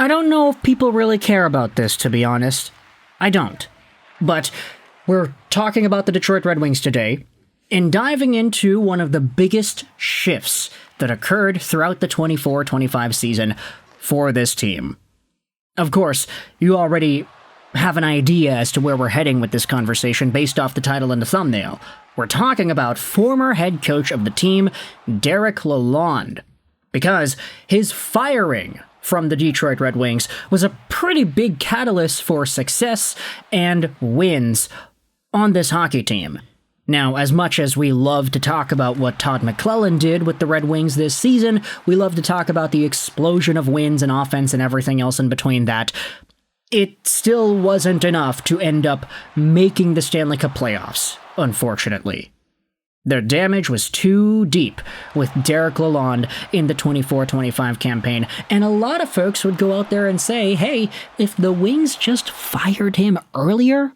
I don't know if people really care about this, to be honest. I don't. But we're talking about the Detroit Red Wings today, and diving into one of the biggest shifts that occurred throughout the 24-25 season for this team. Of course, you already have an idea as to where we're heading with this conversation based off the title and the thumbnail. We're talking about former head coach of the team, Derek Lalonde, because his firing from the Detroit Red Wings was a pretty big catalyst for success and wins on this hockey team. Now, as much as we love to talk about what Todd McLellan did with the Red Wings this season, we love to talk about the explosion of wins and offense and everything else in between that, it still wasn't enough to end up making the Stanley Cup Playoffs, unfortunately. Their damage was too deep with Derek Lalonde in the 24-25 campaign, and a lot of folks would go out there and say, hey, if the Wings just fired him earlier,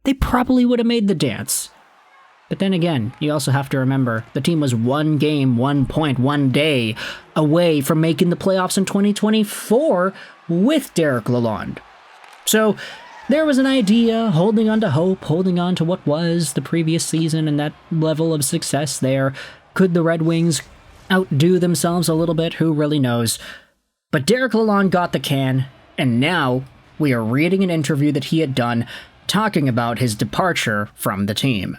they probably would have made the dance. But then again, you also have to remember, the team was 1 game, 1 point, 1 day away from making the playoffs in 2024 with Derek Lalonde. So, there was an idea, holding on to hope, holding on to what was the previous season and that level of success there. Could the Red Wings outdo themselves a little bit? Who really knows? But Derek Lalonde got the can, and now we are reading an interview that he had done talking about his departure from the team.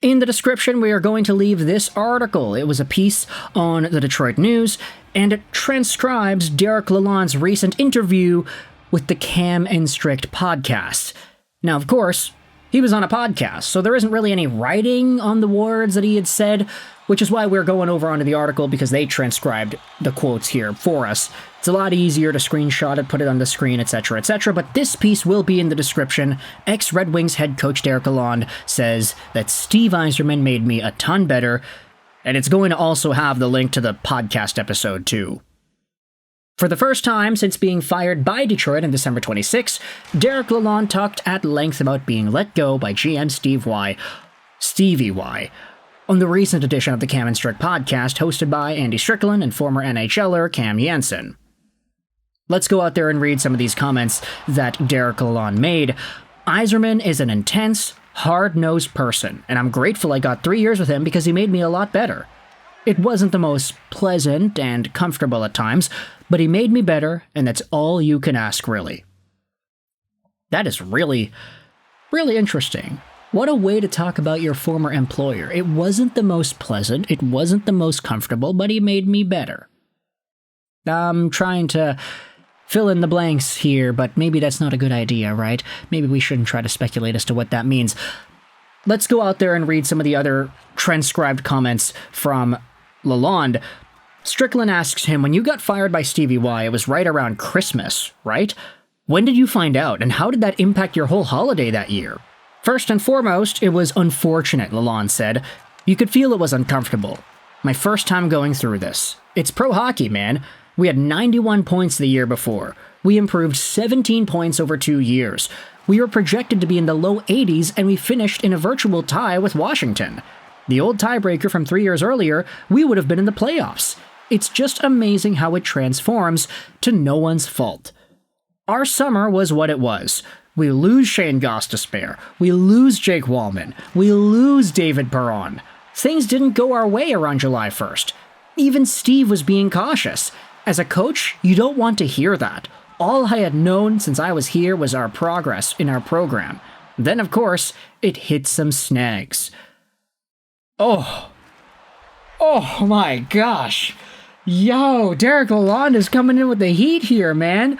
In the description, we are going to leave this article. It was a piece on the Detroit News, and it transcribes Derek Lalonde's recent interview with the Cam and Strict podcast. Now, of course, he was on a podcast, so there isn't really any writing on the words that he had said, which is why we're going over onto the article, because they transcribed the quotes here for us. It's a lot easier to screenshot it, put it on the screen, etc., etc., but this piece will be in the description. Ex-Red Wings head coach Derek Lalonde says that Steve Yzerman made me a ton better, and it's going to also have the link to the podcast episode, too. For the first time since being fired by Detroit on December 26, Derek Lalonde talked at length about being let go by GM Stevie Y, on the recent edition of the Cam and Strick podcast hosted by Andy Strickland and former NHLer Cam Janssen. Let's go out there and read some of these comments that Derek Lalonde made. Yzerman is an intense, hard-nosed person, and I'm grateful I got 3 years with him because he made me a lot better. It wasn't the most pleasant and comfortable at times, but he made me better, and that's all you can ask, really. That is really, really interesting. What a way to talk about your former employer. It wasn't the most pleasant, it wasn't the most comfortable, but he made me better. I'm trying to fill in the blanks here, but maybe that's not a good idea, right? Maybe we shouldn't try to speculate as to what that means. Let's go out there and read some of the other transcribed comments from Lalonde. Strickland asks him, when you got fired by Stevie Y, it was right around Christmas, right? When did you find out, and how did that impact your whole holiday that year? First and foremost, it was unfortunate, Lalonde said. You could feel it was uncomfortable. My first time going through this. It's pro hockey, man. We had 91 points the year before. We improved 17 points over 2 years. We were projected to be in the low 80s, and we finished in a virtual tie with Washington. The old tiebreaker from 3 years earlier, we would have been in the playoffs. It's just amazing how it transforms to no one's fault. Our summer was what it was. We lose Shane Gostisbehere. We lose Jake Wallman. We lose David Perron. Things didn't go our way around July 1st. Even Steve was being cautious. As a coach, you don't want to hear that. All I had known since I was here was our progress in our program. Then, of course, it hit some snags. Oh my gosh. Yo, Derek Lalonde is coming in with the heat here, man.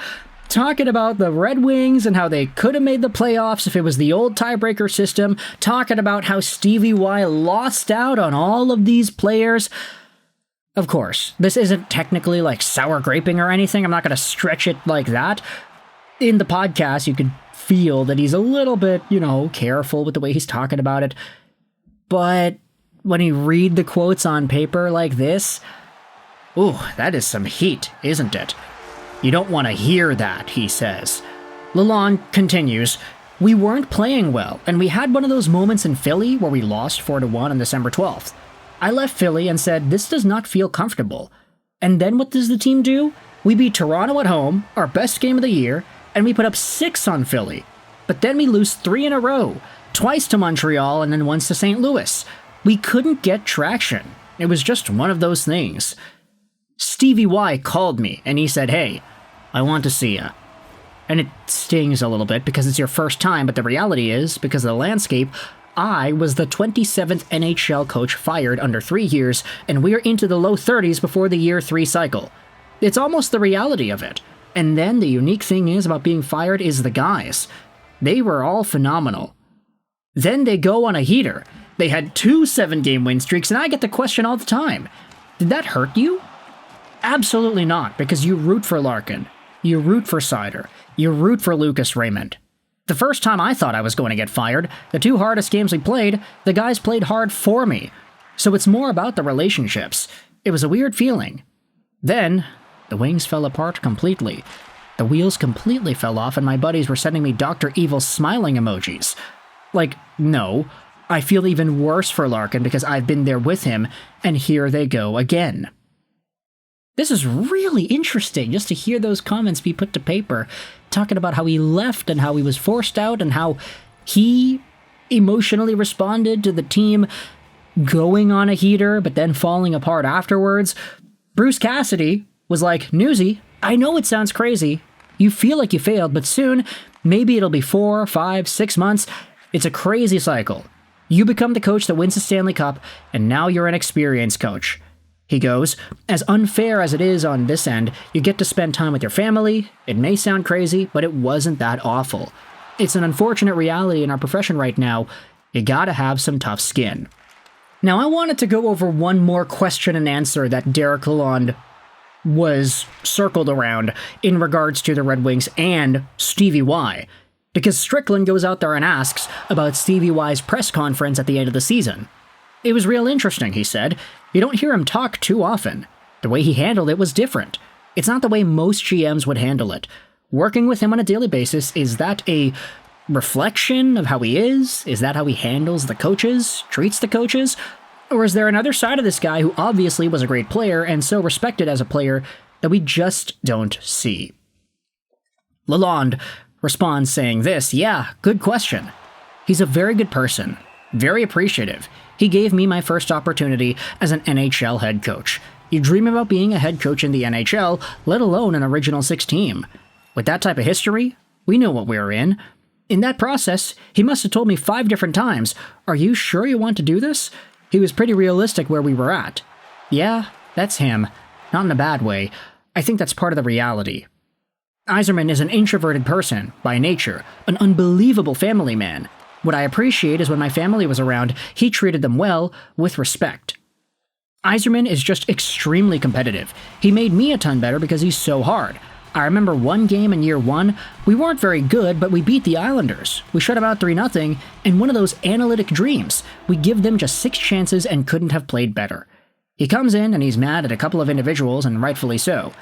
Talking about the Red Wings and how they could have made the playoffs if it was the old tiebreaker system. Talking about how Stevie Y lost out on all of these players. Of course, this isn't technically like sour graping or anything. I'm not going to stretch it like that. In the podcast, you could feel that he's a little bit, careful with the way he's talking about it. But when you read the quotes on paper like this, ooh, that is some heat, isn't it? You don't want to hear that, he says. Lalonde continues, we weren't playing well, and we had one of those moments in Philly where we lost 4-1 on December 12th. I left Philly and said, this does not feel comfortable. And then what does the team do? We beat Toronto at home, our best game of the year, and we put up 6 on Philly. But then we lose 3 in a row, twice to Montreal and then once to St. Louis. We couldn't get traction. It was just one of those things. Stevie Y called me and he said, "Hey, I want to see ya." And it stings a little bit because it's your first time, but the reality is, because of the landscape, I was the 27th NHL coach fired under 3 years, and we're into the low 30s before the year 3 cycle. It's almost the reality of it. And then the unique thing is about being fired is the guys. They were all phenomenal. Then they go on a heater. They had 2 7-game win streaks, and I get the question all the time, did that hurt you? Absolutely not, because you root for Larkin. You root for Seider. You root for Lucas Raymond. The first time I thought I was going to get fired, the 2 hardest games we played, the guys played hard for me. So it's more about the relationships. It was a weird feeling. Then, the wings fell apart completely. The wheels completely fell off and my buddies were sending me Dr. Evil smiling emojis. Like, no, I feel even worse for Larkin because I've been there with him, and here they go again. This is really interesting, just to hear those comments be put to paper, talking about how he left and how he was forced out and how he emotionally responded to the team going on a heater but then falling apart afterwards. Bruce Cassidy was like, "Newsy, I know it sounds crazy. You feel like you failed, but soon, maybe it'll be 4, 5, 6 months. It's a crazy cycle. You become the coach that wins the Stanley Cup, and now you're an experienced coach." He goes, "As unfair as it is on this end, you get to spend time with your family. It may sound crazy, but it wasn't that awful. It's an unfortunate reality in our profession right now. You gotta have some tough skin." Now, I wanted to go over one more question and answer that Derek Lalonde was circled around in regards to the Red Wings and Stevie Y, because Strickland goes out there and asks about Stevie Y's press conference at the end of the season. It was real interesting, he said. You don't hear him talk too often. The way he handled it was different. It's not the way most GMs would handle it. Working with him on a daily basis, is that a reflection of how he is? Is that how he handles the coaches, treats the coaches? Or is there another side of this guy who obviously was a great player and so respected as a player that we just don't see? Lalonde responds saying this, "Yeah, good question. He's a very good person, very appreciative. He gave me my first opportunity as an NHL head coach. You dream about being a head coach in the NHL, let alone an Original Six team. With that type of history, we know what we're in. In that process, he must have told me 5 different times, 'Are you sure you want to do this?' He was pretty realistic where we were at. Yeah, that's him. Not in a bad way. I think that's part of the reality. Yzerman is an introverted person, by nature, an unbelievable family man. What I appreciate is when my family was around, he treated them well, with respect. Yzerman is just extremely competitive. He made me a ton better because he's so hard. I remember one game in year 1, we weren't very good, but we beat the Islanders. We shut them out 3-0, and one of those analytic dreams. We give them just 6 chances and couldn't have played better. He comes in and he's mad at a couple of individuals, and rightfully so.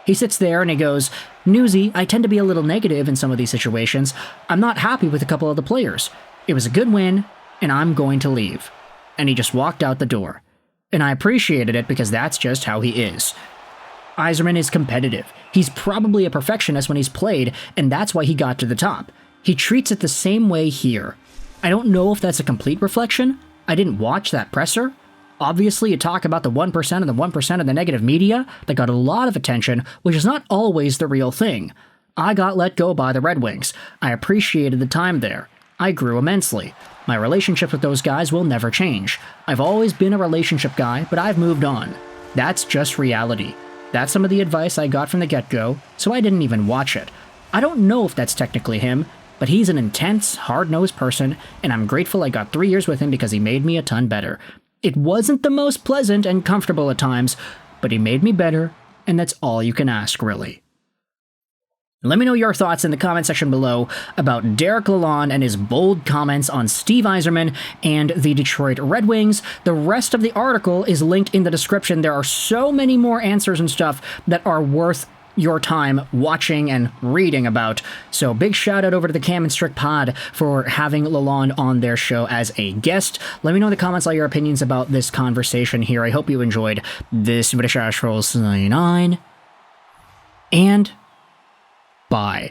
He sits there and he goes, "Newsy, I tend to be a little negative in some of these situations. I'm not happy with a couple of the players. It was a good win, and I'm going to leave." And he just walked out the door. And I appreciated it because that's just how he is. Yzerman is competitive. He's probably a perfectionist when he's played, and that's why he got to the top. He treats it the same way here. I don't know if that's a complete reflection. I didn't watch that presser. Obviously, you talk about the 1% and the 1% of the negative media that got a lot of attention, which is not always the real thing. I got let go by the Red Wings. I appreciated the time there. I grew immensely. My relationship with those guys will never change. I've always been a relationship guy, but I've moved on. That's just reality. That's some of the advice I got from the get-go, so I didn't even watch it. I don't know if that's technically him, but he's an intense, hard-nosed person, and I'm grateful I got 3 years with him because he made me a ton better. It wasn't the most pleasant and comfortable at times, but he made me better, and that's all you can ask, really. Let me know your thoughts in the comment section below about Derek Lalonde and his bold comments on Steve Yzerman and the Detroit Red Wings. The rest of the article is linked in the description. There are so many more answers and stuff that are worth your time watching and reading about. So big shout out over to the Cam and Strick Pod for having Lalonde on their show as a guest. Let me know in the comments all your opinions about this conversation here. I hope you enjoyed this British Asheville 99. and bye.